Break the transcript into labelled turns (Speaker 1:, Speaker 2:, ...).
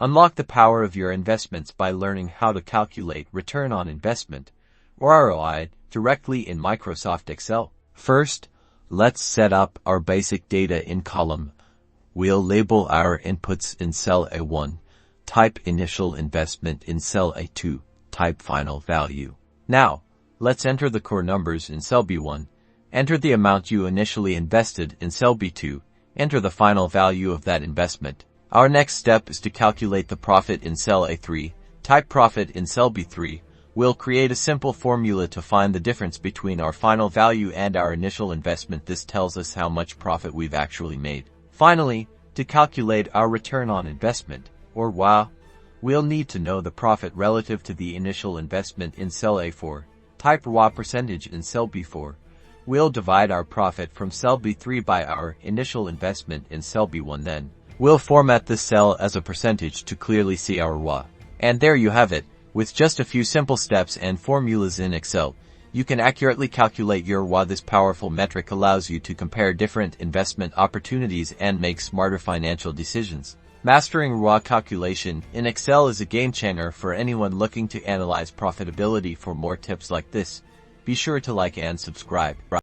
Speaker 1: Unlock the power of your investments by learning how to calculate return on investment, or ROI, directly in Microsoft Excel. First, let's set up our basic data in column. We'll label our inputs in cell A1, type initial investment in cell A2, type final value. Now, let's enter the core numbers in cell B1, enter the amount you initially invested in cell B2, enter the final value of that investment. Our next step is to calculate the profit in cell A3, type profit in cell B3. We'll create a simple formula to find the difference between our final value and our initial investment. This tells us how much profit we've actually made. Finally, to calculate our return on investment, or ROI, we'll need to know the profit relative to the initial investment in cell A4. Type ROI percentage in cell B4. We'll divide our profit from cell B3 by our initial investment in cell B1. Then, we'll format this cell as a percentage to clearly see our ROI. And there you have it. With just a few simple steps and formulas in Excel, you can accurately calculate your ROI. This powerful metric allows you to compare different investment opportunities and make smarter financial decisions. Mastering ROI calculation in Excel is a game changer for anyone looking to analyze profitability. For more tips like this, be sure to like and subscribe.